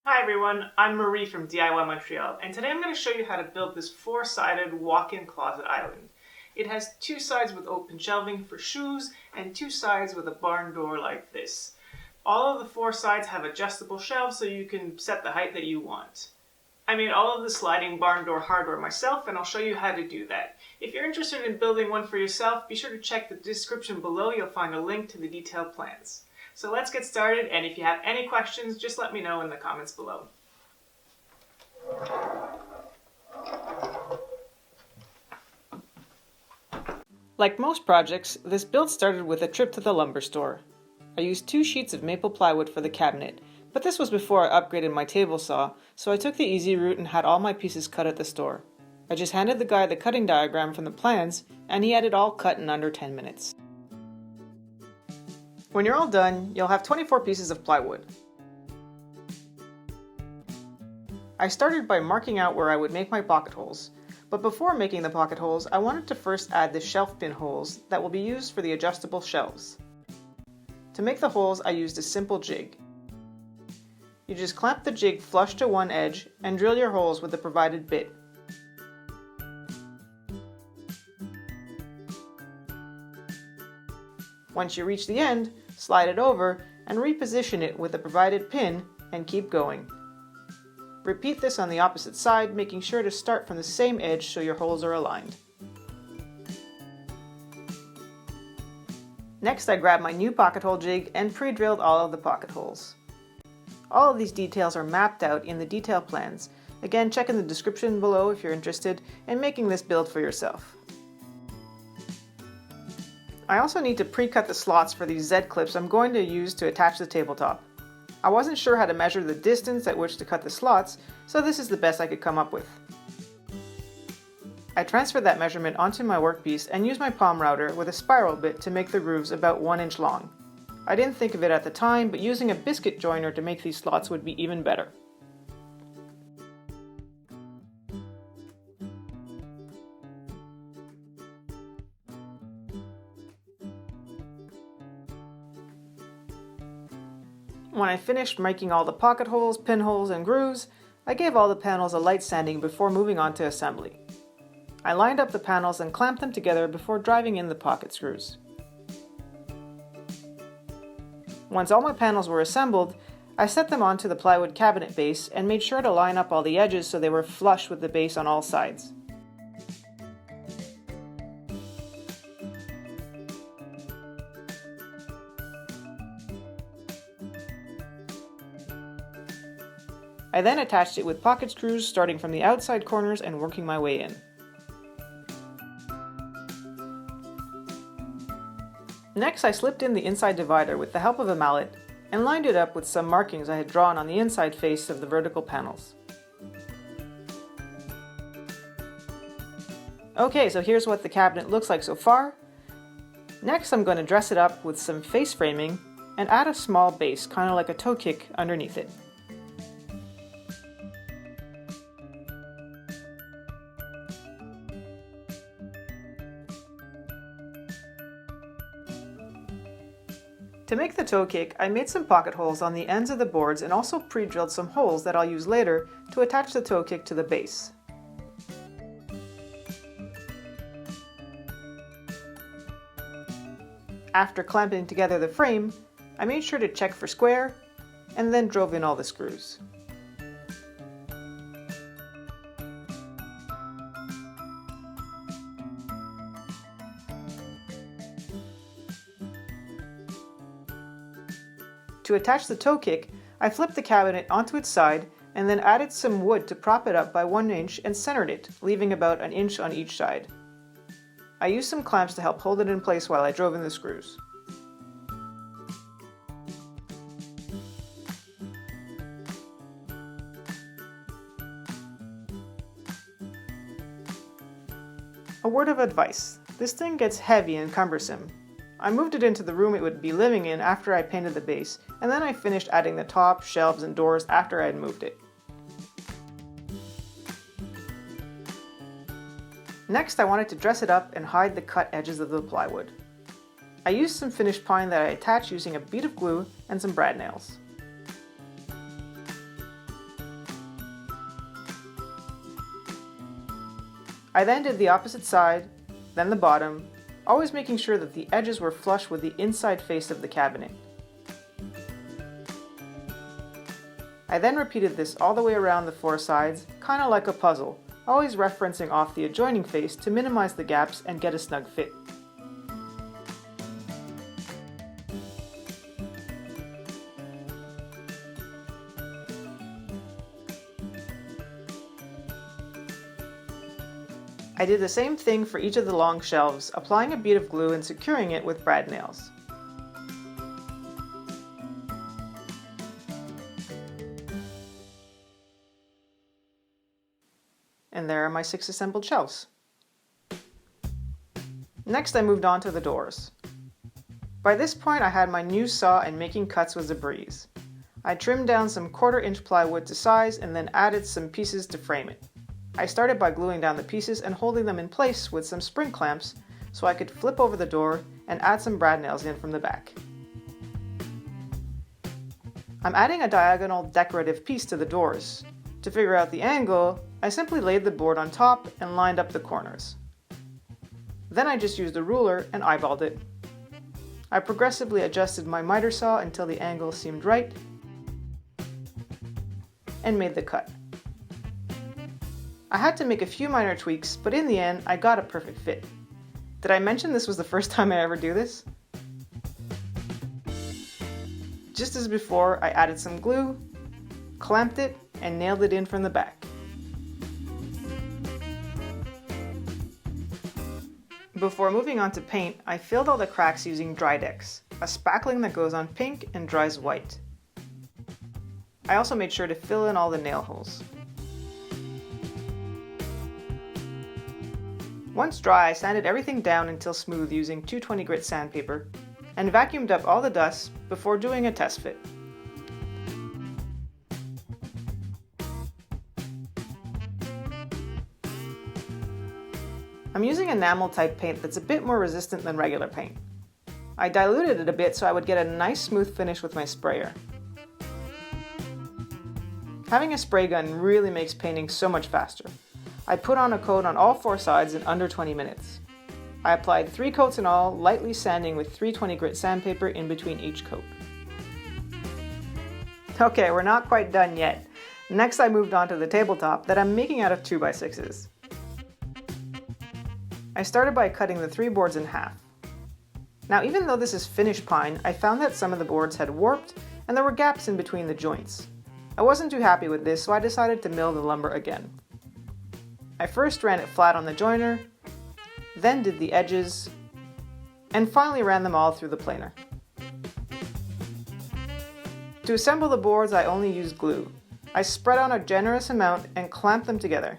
Hi everyone, I'm Marie from DIY Montreal, and today I'm going to show you how to build this four-sided walk-in closet island. It has two sides with open shelving for shoes, and two sides with a barn door like this. All of the four sides have adjustable shelves so you can set the height that you want. I made all of the sliding barn door hardware myself, and I'll show you how to do that. If you're interested in building one for yourself, be sure to check the description below. You'll find a link to the detailed plans. So let's get started, and if you have any questions, just let me know in the comments below. Like most projects, this build started with a trip to the lumber store. I used 2 sheets of maple plywood for the cabinet, but this was before I upgraded my table saw, so I took the easy route and had all my pieces cut at the store. I just handed the guy the cutting diagram from the plans, and he had it all cut in under 10 minutes. When you're all done, you'll have 24 pieces of plywood. I started by marking out where I would make my pocket holes, but before making the pocket holes, I wanted to first add the shelf pin holes that will be used for the adjustable shelves. To make the holes, I used a simple jig. You just clamp the jig flush to one edge and drill your holes with the provided bit. Once you reach the end, slide it over and reposition it with the provided pin and keep going. Repeat this on the opposite side, making sure to start from the same edge so your holes are aligned. Next, I grabbed my new pocket hole jig and pre-drilled all of the pocket holes. All of these details are mapped out in the detail plans. Again, check in the description below if you're interested in making this build for yourself. I also need to pre-cut the slots for these Z-clips I'm going to use to attach the tabletop. I wasn't sure how to measure the distance at which to cut the slots, so this is the best I could come up with. I transferred that measurement onto my workpiece and used my palm router with a spiral bit to make the grooves about 1 inch long. I didn't think of it at the time, but using a biscuit joiner to make these slots would be even better. When I finished making all the pocket holes, pinholes, and grooves, I gave all the panels a light sanding before moving on to assembly. I lined up the panels and clamped them together before driving in the pocket screws. Once all my panels were assembled, I set them onto the plywood cabinet base and made sure to line up all the edges so they were flush with the base on all sides. I then attached it with pocket screws starting from the outside corners and working my way in. Next, I slipped in the inside divider with the help of a mallet and lined it up with some markings I had drawn on the inside face of the vertical panels. Okay, so here's what the cabinet looks like so far. Next, I'm going to dress it up with some face framing and add a small base, kind of like a toe kick, underneath it. To make the toe kick, I made some pocket holes on the ends of the boards and also pre-drilled some holes that I'll use later to attach the toe kick to the base. After clamping together the frame, I made sure to check for square and then drove in all the screws. To attach the toe kick, I flipped the cabinet onto its side and then added some wood to prop it up by 1 inch and centered it, leaving about 1 inch on each side. I used some clamps to help hold it in place while I drove in the screws. A word of advice: this thing gets heavy and cumbersome. I moved it into the room it would be living in after I painted the base, and then I finished adding the top, shelves, and doors after I had moved it. Next, I wanted to dress it up and hide the cut edges of the plywood. I used some finished pine that I attached using a bead of glue and some brad nails. I then did the opposite side, then the bottom, always making sure that the edges were flush with the inside face of the cabinet. I then repeated this all the way around the four sides, kind of like a puzzle, always referencing off the adjoining face to minimize the gaps and get a snug fit. I did the same thing for each of the long shelves, applying a bead of glue and securing it with brad nails. And there are my 6 assembled shelves. Next I moved on to the doors. By this point I had my new saw and making cuts was a breeze. I trimmed down some 1/4 inch plywood to size and then added some pieces to frame it. I started by gluing down the pieces and holding them in place with some spring clamps so I could flip over the door and add some brad nails in from the back. I'm adding a diagonal decorative piece to the doors. To figure out the angle, I simply laid the board on top and lined up the corners. Then I just used a ruler and eyeballed it. I progressively adjusted my miter saw until the angle seemed right and made the cut. I had to make a few minor tweaks, but in the end, I got a perfect fit. Did I mention this was the first time I ever do this? Just as before, I added some glue, clamped it, and nailed it in from the back. Before moving on to paint, I filled all the cracks using Drydex, a spackling that goes on pink and dries white. I also made sure to fill in all the nail holes. Once dry, I sanded everything down until smooth using 220 grit sandpaper and vacuumed up all the dust before doing a test fit. I'm using enamel type paint that's a bit more resistant than regular paint. I diluted it a bit so I would get a nice smooth finish with my sprayer. Having a spray gun really makes painting so much faster. I put on a coat on all 4 sides in under 20 minutes. I applied 3 coats in all, lightly sanding with 320 grit sandpaper in between each coat. Okay, we're not quite done yet. Next I moved on to the tabletop that I'm making out of 2x6s. I started by cutting the 3 boards in half. Now even though this is finished pine, I found that some of the boards had warped and there were gaps in between the joints. I wasn't too happy with this, so I decided to mill the lumber again. I first ran it flat on the joiner, then did the edges, and finally ran them all through the planer. To assemble the boards, I only used glue. I spread on a generous amount and clamped them together.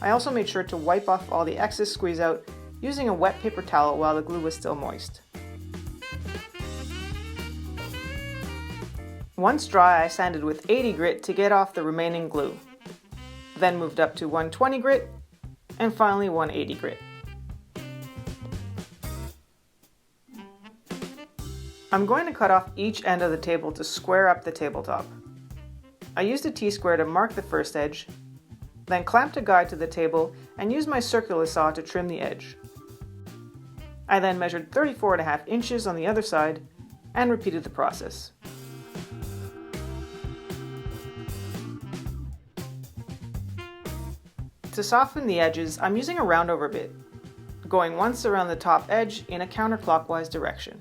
I also made sure to wipe off all the excess squeeze out using a wet paper towel while the glue was still moist. Once dry, I sanded with 80 grit to get off the remaining glue. Then moved up to 120 grit, and finally 180 grit. I'm going to cut off each end of the table to square up the tabletop. I used a T-square to mark the first edge, then clamped a guide to the table and used my circular saw to trim the edge. I then measured 34.5 inches on the other side and repeated the process. To soften the edges, I'm using a roundover bit, going once around the top edge in a counterclockwise direction.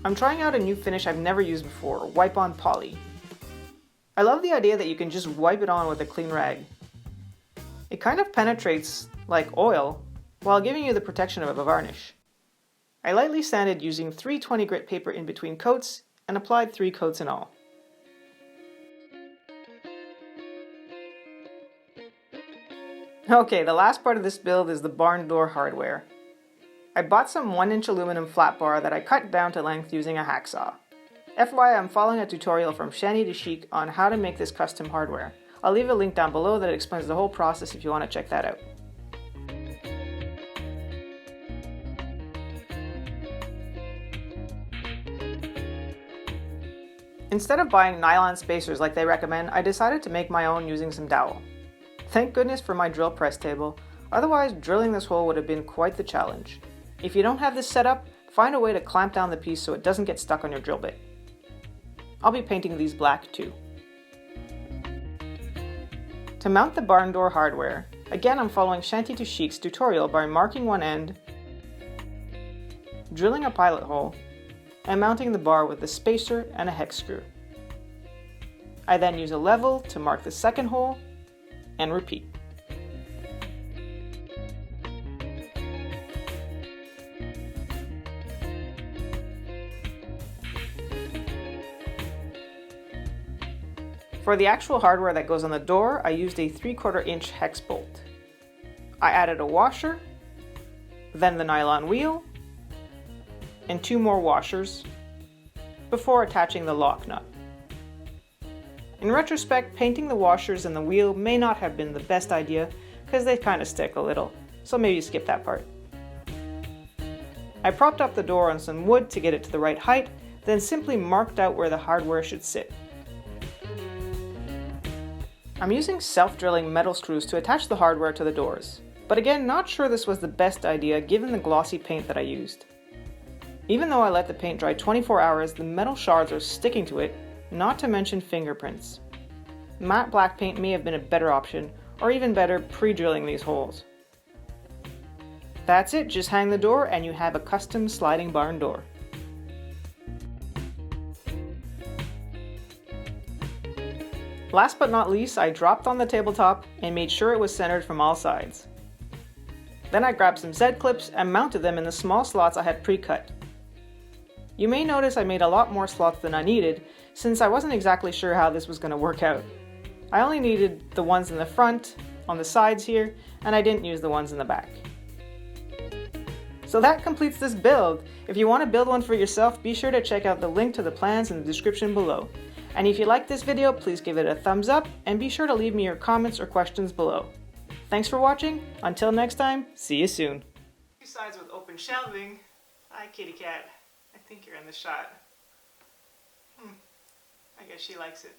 I'm trying out a new finish I've never used before, Wipe On Poly. I love the idea that you can just wipe it on with a clean rag. It kind of penetrates like oil while giving you the protection of a varnish. I lightly sanded using 320 grit paper in between coats and applied 3 coats in all. Okay, the last part of this build is the barn door hardware. I bought some 1-inch aluminum flat bar that I cut down to length using a hacksaw. FYI, I'm following a tutorial from Shanty to Chic on how to make this custom hardware. I'll leave a link down below that explains the whole process if you want to check that out. Instead of buying nylon spacers like they recommend, I decided to make my own using some dowel. Thank goodness for my drill press table, otherwise drilling this hole would have been quite the challenge. If you don't have this set up, find a way to clamp down the piece so it doesn't get stuck on your drill bit. I'll be painting these black too. To mount the barn door hardware, again I'm following Shanty to Chic's tutorial by marking one end, drilling a pilot hole, and mounting the bar with a spacer and a hex screw. I then use a level to mark the second hole and repeat. For the actual hardware that goes on the door, I used a 3/4 inch hex bolt. I added a washer, then the nylon wheel, and 2 more washers before attaching the lock nut. In retrospect, painting the washers and the wheel may not have been the best idea because they kind of stick a little, so maybe skip that part. I propped up the door on some wood to get it to the right height, then simply marked out where the hardware should sit. I'm using self-drilling metal screws to attach the hardware to the doors, but again, not sure this was the best idea given the glossy paint that I used. Even though I let the paint dry 24 hours, the metal shards are sticking to it, not to mention fingerprints. Matte black paint may have been a better option, or even better, pre-drilling these holes. That's it, just hang the door and you have a custom sliding barn door. Last but not least, I dropped on the tabletop and made sure it was centered from all sides. Then I grabbed some Z-clips and mounted them in the small slots I had pre-cut. You may notice I made a lot more slots than I needed, since I wasn't exactly sure how this was going to work out. I only needed the ones in the front, on the sides here, and I didn't use the ones in the back. So that completes this build. If you want to build one for yourself, be sure to check out the link to the plans in the description below. And if you liked this video, please give it a thumbs up, and be sure to leave me your comments or questions below. Thanks for watching. Until next time, see you soon. 2 sides with open shelving. Hi, kitty cat. I think you're in the shot. I guess she likes it.